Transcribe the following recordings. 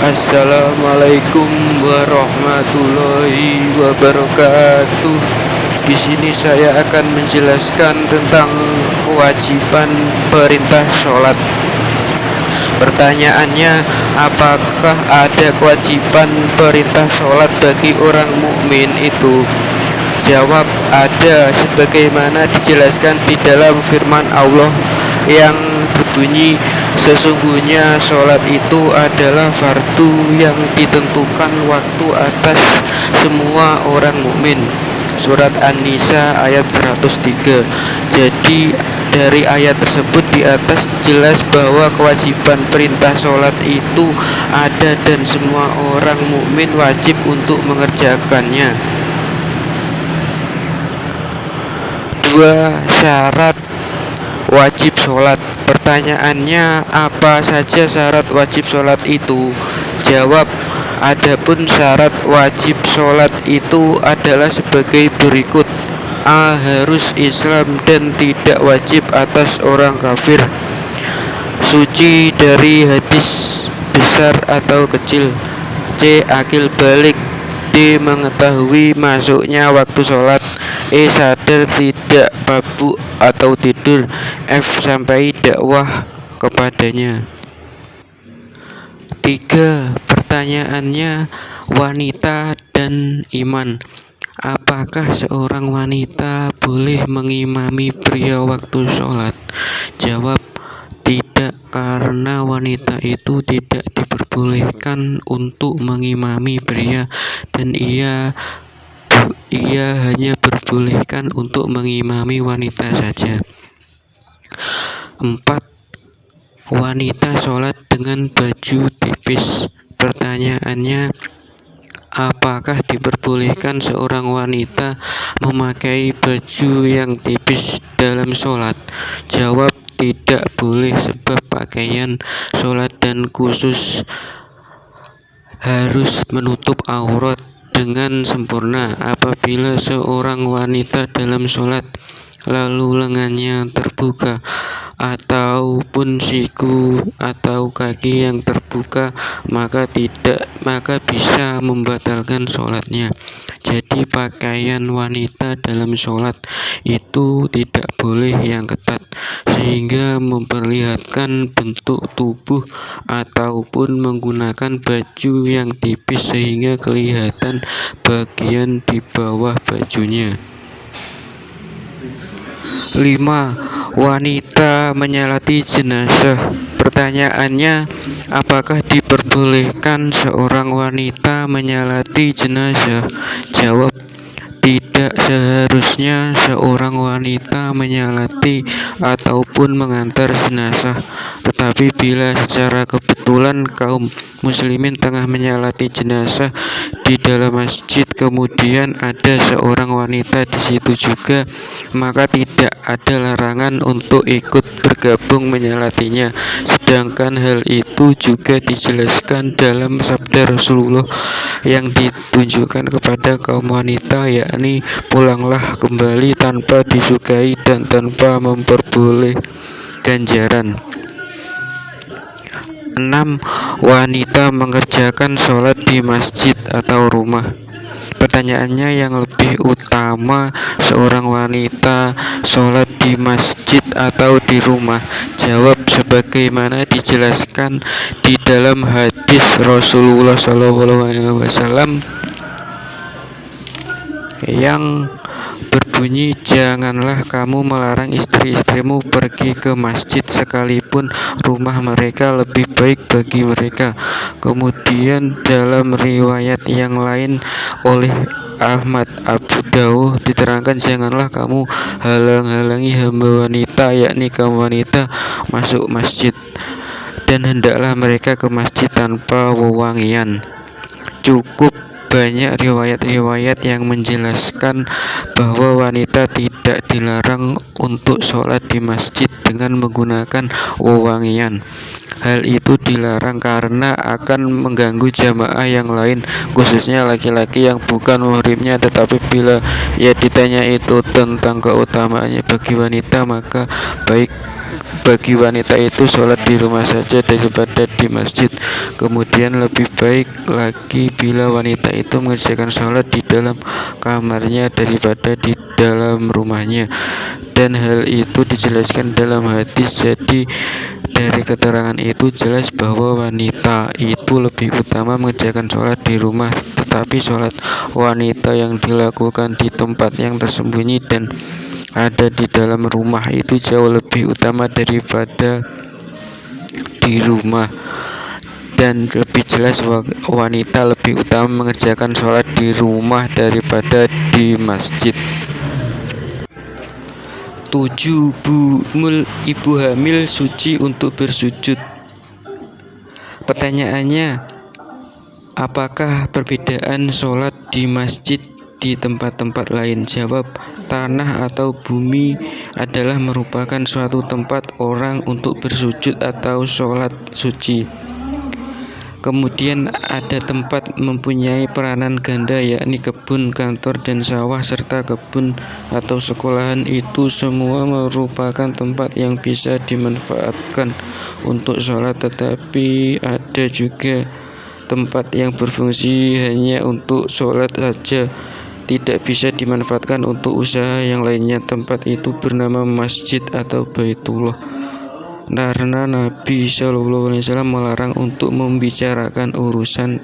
Assalamualaikum warahmatullahi wabarakatuh. Di sini saya akan menjelaskan tentang kewajiban perintah sholat. Pertanyaannya, apakah ada kewajiban perintah sholat bagi orang mukmin itu? Jawab, ada, sebagaimana dijelaskan di dalam firman Allah yang berbunyi, sesungguhnya sholat itu adalah fardu yang ditentukan waktu atas semua orang mukmin. Surat An-Nisa ayat 103. Jadi dari ayat tersebut di atas jelas bahwa kewajiban perintah sholat itu ada dan semua orang mukmin wajib untuk mengerjakannya. 2. Syarat wajib sholat. Pertanyaannya, apa saja syarat wajib sholat itu? Jawab, adapun syarat wajib sholat itu adalah sebagai berikut. A. Harus Islam dan tidak wajib atas orang kafir. Suci dari hadis besar atau kecil. C. Akil balik. D. Mengetahui masuknya waktu sholat. E. Sadar tidak mabuk atau tidur. F. Sampai dakwah kepadanya. 3. Pertanyaannya, wanita dan iman. Apakah seorang wanita boleh mengimami pria waktu sholat? Jawab, tidak, karena wanita itu tidak diperbolehkan untuk mengimami pria dan ia hanya diperbolehkan untuk mengimami wanita saja. 4. Wanita sholat dengan baju tipis. Pertanyaannya, apakah diperbolehkan seorang wanita memakai baju yang tipis dalam sholat? Jawab, tidak boleh, sebab pakaian sholat dan khusus harus menutup aurat dengan sempurna. Apabila seorang wanita dalam sholat lalu lengannya terbuka ataupun siku atau kaki yang terbuka, maka bisa membatalkan sholatnya. Jadi pakaian wanita dalam sholat itu tidak boleh yang ketat sehingga memperlihatkan bentuk tubuh ataupun menggunakan baju yang tipis sehingga kelihatan bagian di bawah bajunya. 5. Wanita menyolati jenazah. Pertanyaannya, apakah diperbolehkan seorang wanita menyolati jenazah? Jawab, tidak seharusnya seorang wanita menyolati ataupun mengantar jenazah. Tetapi bila secara kebetulan kaum muslimin tengah menyolati jenazah di dalam masjid, kemudian ada seorang wanita di situ juga, maka tidak ada larangan untuk ikut bergabung menyolatinya. Sedangkan hal itu juga dijelaskan dalam sabda Rasulullah yang ditunjukkan kepada kaum wanita, yakni pulanglah kembali tanpa disukai dan tanpa memperoleh ganjaran. 6. Wanita mengerjakan sholat di masjid atau rumah. Pertanyaannya, yang lebih utama seorang wanita sholat di masjid atau di rumah? Jawab, sebagaimana dijelaskan di dalam hadis Rasulullah SAW yang berbunyi, janganlah kamu melarang istri-istrimu pergi ke masjid sekalipun rumah mereka lebih baik bagi mereka. Kemudian dalam riwayat yang lain oleh Ahmad Abu Dawud diterangkan, janganlah kamu halang-halangi hamba wanita, yakni kaum wanita, masuk masjid, dan hendaklah mereka ke masjid tanpa wewangian. Cukup banyak riwayat-riwayat yang menjelaskan bahwa wanita tidak dilarang untuk sholat di masjid dengan menggunakan wewangian. Hal itu dilarang karena akan mengganggu jamaah yang lain, khususnya laki-laki yang bukan muhrimnya. Tetapi bila ia ditanya itu tentang keutamaannya bagi wanita, maka baik bagi wanita itu sholat di rumah saja daripada di masjid. Kemudian lebih baik lagi bila wanita itu mengerjakan sholat di dalam kamarnya daripada di dalam rumahnya, dan hal itu dijelaskan dalam hadis. Jadi dari keterangan itu jelas bahwa wanita itu lebih utama mengerjakan sholat di rumah, tetapi sholat wanita yang dilakukan di tempat yang tersembunyi dan ada di dalam rumah itu jauh lebih utama daripada di rumah. Dan lebih jelas wanita lebih utama mengerjakan sholat di rumah daripada di masjid. 7. Ibu hamil suci untuk bersujud. Pertanyaannya, apakah perbedaan sholat di masjid di tempat-tempat lain? Jawab, tanah atau bumi adalah merupakan suatu tempat orang untuk bersujud atau sholat suci. Kemudian ada tempat mempunyai peranan ganda, yakni kebun, kantor, dan sawah, serta kebun atau sekolahan. Itu semua merupakan tempat yang bisa dimanfaatkan untuk sholat, tetapi ada juga tempat yang berfungsi hanya untuk sholat saja, tidak bisa dimanfaatkan untuk usaha yang lainnya. Tempat itu bernama masjid atau Baitullah, karena Nabi SAW melarang untuk membicarakan urusan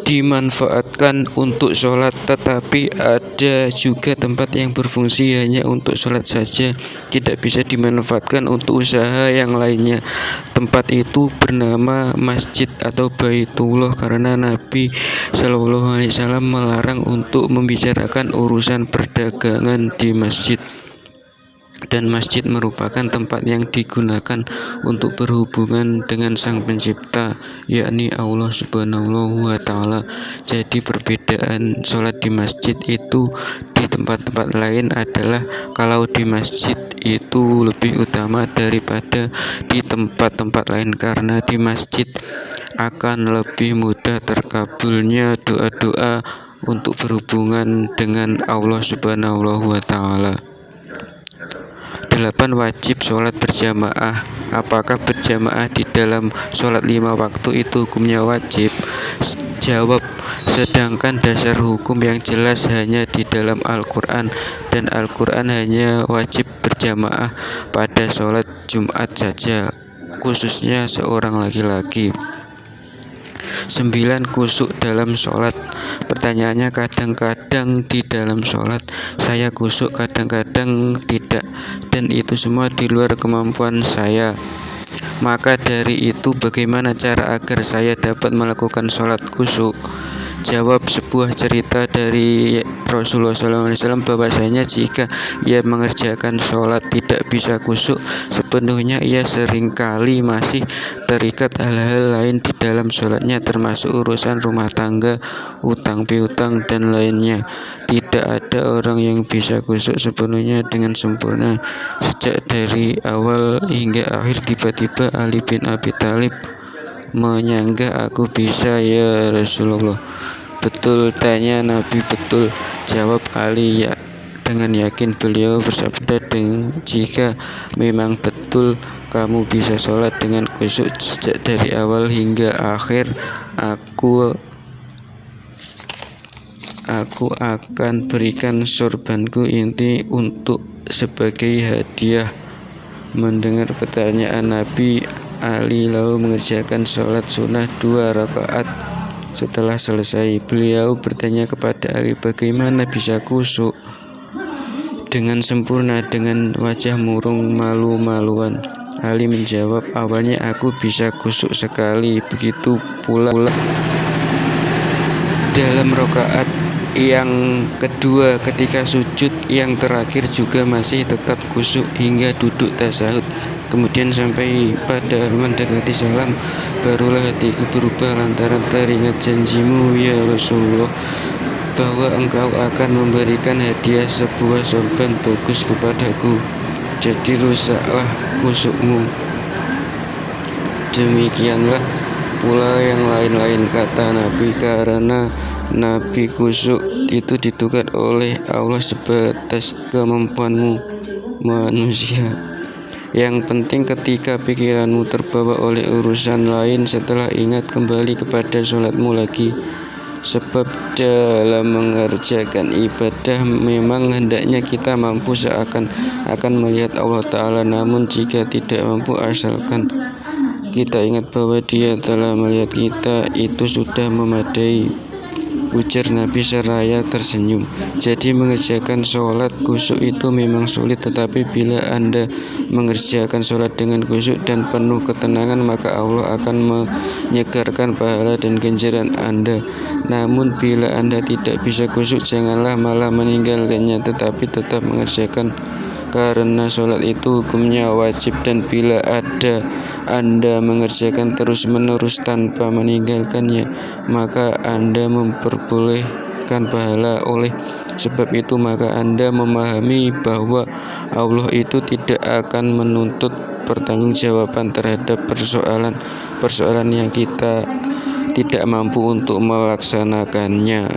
dimanfaatkan untuk sholat. Tetapi ada juga tempat yang berfungsi hanya untuk sholat saja, tidak bisa dimanfaatkan untuk usaha yang lainnya. Tempat itu bernama masjid atau Baitullah, karena Nabi SAW melarang untuk membicarakan urusan perdagangan di masjid. Dan masjid merupakan tempat yang digunakan untuk berhubungan dengan Sang Pencipta, yakni Allah Subhanahu wa Ta'ala. Jadi perbedaan sholat di masjid itu di tempat-tempat lain adalah kalau di masjid itu lebih utama daripada di tempat-tempat lain, karena di masjid akan lebih mudah terkabulnya doa-doa untuk berhubungan dengan Allah Subhanahu wa Ta'ala. 8. Wajib sholat berjamaah. Apakah berjamaah di dalam sholat 5 waktu itu hukumnya wajib? Jawab, sedangkan dasar hukum yang jelas hanya di dalam Al-Quran, dan Al-Quran hanya wajib berjamaah pada sholat Jumat saja, khususnya seorang laki-laki. 9. Kusuk dalam sholat. Pertanyaannya, kadang-kadang di dalam sholat saya kusuk, kadang-kadang tidak, dan itu semua di luar kemampuan saya. Maka dari itu bagaimana cara agar saya dapat melakukan sholat kusuk? Jawab, sebuah cerita dari Rasulullah SAW bahwasanya jika ia mengerjakan sholat tidak bisa kusuk sepenuhnya, ia seringkali masih terikat hal-hal lain di dalam sholatnya, termasuk urusan rumah tangga, utang piutang, dan lainnya. Tidak ada orang yang bisa kusuk sepenuhnya dengan sempurna sejak dari awal hingga akhir. Tiba-tiba Ali bin Abi Thalib menyangga, aku bisa ya Rasulullah. Betul, tanya Nabi. Betul, jawab Ali ya. Dengan yakin beliau bersabda, jika memang betul kamu bisa sholat dengan khusyuk sejak dari awal hingga akhir, aku akan berikan sorbanku ini untuk sebagai hadiah. Mendengar pertanyaan Nabi, Ali lalu mengerjakan sholat sunnah 2 rakaat. Setelah selesai, beliau bertanya kepada Ali, bagaimana bisa kusuk dengan sempurna dengan wajah murung malu-maluan? Ali menjawab, awalnya aku bisa kusuk sekali, begitu pula dalam rakaat yang kedua, ketika sujud yang terakhir juga masih tetap kusuk hingga duduk tasyahud. Kemudian sampai pada mendekati salam, barulah hatiku berubah lantaran teringat janjimu ya Rasulullah, bahwa engkau akan memberikan hadiah sebuah sorban bagus kepadaku. Jadi rusaklah kusukmu. Demikianlah pula yang lain-lain, kata Nabi, karena Nabi kusuk itu ditukar oleh Allah sebatas kemampuanmu manusia. Yang penting ketika pikiranmu terbawa oleh urusan lain, setelah ingat kembali kepada sholatmu lagi. Sebab dalam mengerjakan ibadah memang hendaknya kita mampu seakan-akan melihat Allah Ta'ala. Namun jika tidak mampu, asalkan kita ingat bahwa Dia telah melihat kita, itu sudah memadai, ujar Nabi seraya tersenyum. Jadi mengerjakan sholat khusyuk itu memang sulit, tetapi bila Anda mengerjakan sholat dengan khusyuk dan penuh ketenangan, maka Allah akan menyegarkan pahala dan ganjaran Anda. Namun bila Anda tidak bisa khusyuk, janganlah malah meninggalkannya, tetapi tetap mengerjakan, karena sholat itu hukumnya wajib, dan bila Anda mengerjakan terus-menerus tanpa meninggalkannya, maka Anda memperbolehkan pahala. Oleh sebab itu, maka Anda memahami bahwa Allah itu tidak akan menuntut pertanggungjawaban terhadap persoalan yang kita tidak mampu untuk melaksanakannya.